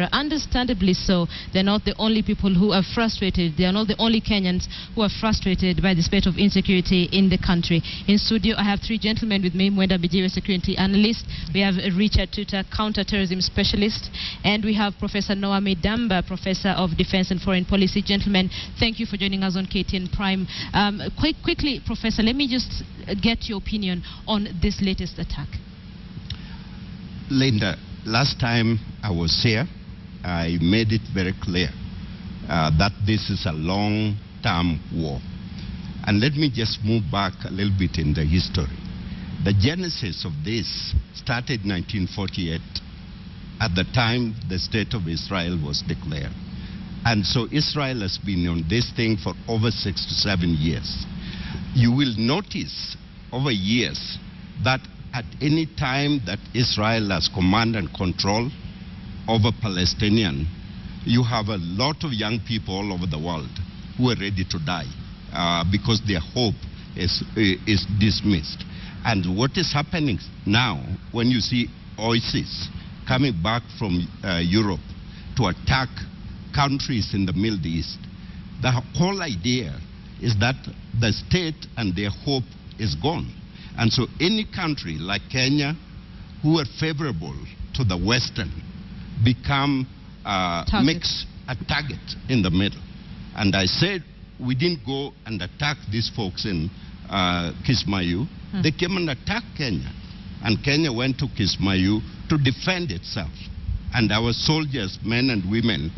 camera. Understandably so, they're not the only people who are frustrated. They are not the only Kenyans who are frustrated by the state of insecurity in the country. In studio, I have three gentlemen with me. Mwenda Bijiro, security analyst. We have Richard Tuta, counterterrorism specialist. And we have Professor Noah Midamba, professor of defense and foreign policy. Gentlemen, thank you for joining us on KTN Prime. Quickly, Professor, let me just get your opinion on this latest attack. Linda, last time I was here, I made it very clear that this is a long-term war. And let me just move back a little bit in the history. The genesis of this started in 1948, at the time the State of Israel was declared. And so Israel has been on this thing for over 6 to 7 years. You will notice over years that at any time that Israel has command and control over Palestinian, you have a lot of young people all over the world who are ready to die because their hope is dismissed. And what is happening now, when you see ISIS coming back from Europe to attack countries in the Middle East, the whole idea is that the state and their hope is gone. And so any country like Kenya, who are favorable to the Western, become makes a target in the middle. And I said we didn't go and attack these folks in Kismayu. They came and attacked Kenya. And Kenya went to Kismayu to defend itself. And our soldiers, men and women,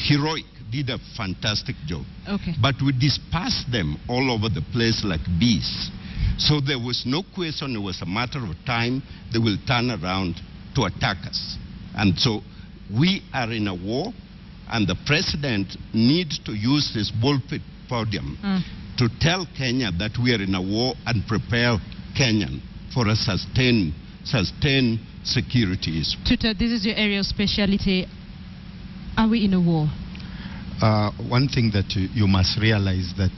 heroic, did a fantastic job. Okay. But we dispersed them all over the place like bees. So there was no question, it was a matter of time they will turn around to attack us. And so we are in a war, and the president needs to use this pulpit podium to tell Kenya that we are in a war and prepare Kenyan for a sustained security issue. Tuta, this is your area of speciality. Are we in a war? One thing that you must realize that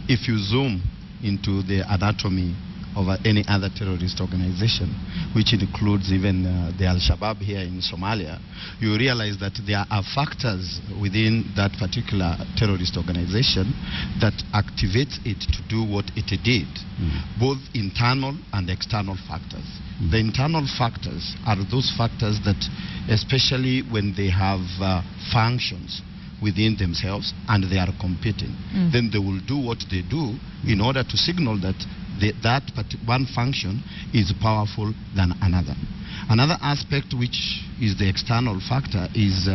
if you zoom into the anatomy of any other terrorist organization, which includes even the Al-Shabaab here in Somalia, you realize that there are factors within that particular terrorist organization that activates it to do what it did, both internal and external factors. The internal factors are those factors that, especially when they have functions within themselves and they are competing, then they will do what they do in order to signal that one function is powerful than another. Another aspect, which is the external factor, is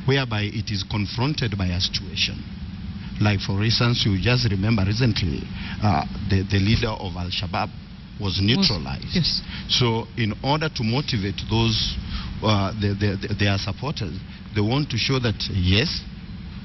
whereby it is confronted by a situation. Like, for instance, you just remember recently the leader of Al-Shabaab was neutralized. Yes. So in order to motivate those their supporters, they want to show that yes,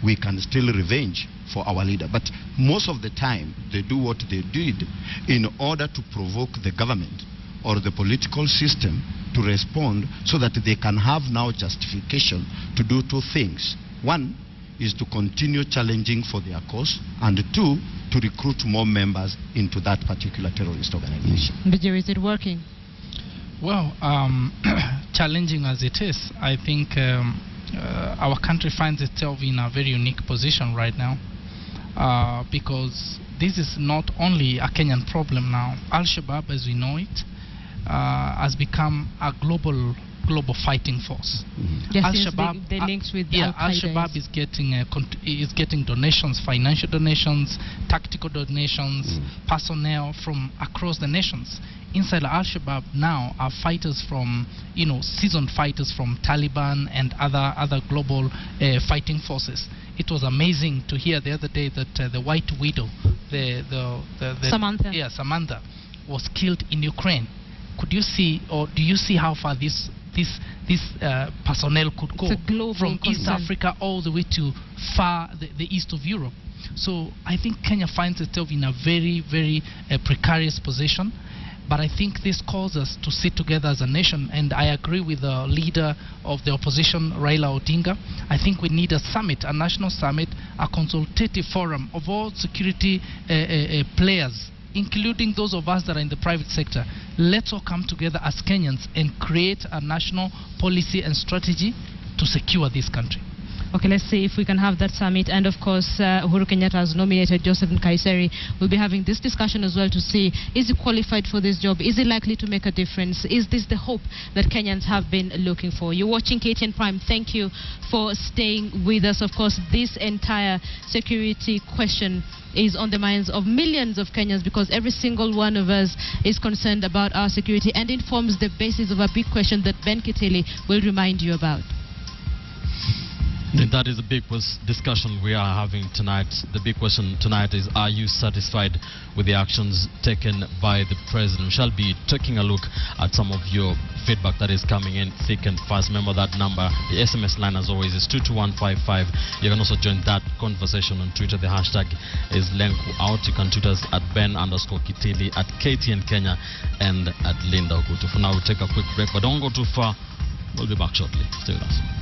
we can still revenge for our leader. But most of the time, they do what they did in order to provoke the government or the political system to respond, so that they can have now justification to do two things. One is to continue challenging for their cause, and two, to recruit more members into that particular terrorist organization. Bijiro, is it working? Well, challenging as it is, I think our country finds itself in a very unique position right now, because this is not only a Kenyan problem now. Al-Shabaab, as we know it, has become a global fighting force. Yes, Al-Shabaab, the links with Al-Shabaab is getting donations, financial donations, tactical donations, personnel from across the nations. Inside Al-Shabaab now are fighters from, seasoned fighters from Taliban and other global fighting forces. It was amazing to hear the other day that the White Widow, Samantha. Yeah, Samantha, was killed in Ukraine. Could you see, or do you see how far this personnel could go from East Africa all the way to the east of Europe? So I think Kenya finds itself in a very, very precarious position. But I think this calls us to sit together as a nation, and I agree with the leader of the opposition, Raila Odinga. I think we need a summit, a national summit, a consultative forum of all security players, including those of us that are in the private sector. Let's all come together as Kenyans and create a national policy and strategy to secure this country. Okay, let's see if we can have that summit. And of course, Uhuru Kenyatta has nominated Joseph Nkaiseri. We'll be having this discussion as well to see, is he qualified for this job? Is he likely to make a difference? Is this the hope that Kenyans have been looking for? You're watching KTN Prime. Thank you for staying with us. Of course, this entire security question is on the minds of millions of Kenyans, because every single one of us is concerned about our security and informs the basis of a big question that Ben Kitili will remind you about. And that is the big discussion we are having tonight. The big question tonight is, are you satisfied with the actions taken by the president? We shall be taking a look at some of your feedback that is coming in thick and fast. Remember that number, the SMS line as always is 22155. You can also join that conversation on Twitter. The hashtag is LenkuOut. You can tweet us at Ben_Kitili, at KTN Kenya, and at Linda Ogutu. For now, we'll take a quick break, but don't go too far. We'll be back shortly. Stay with us.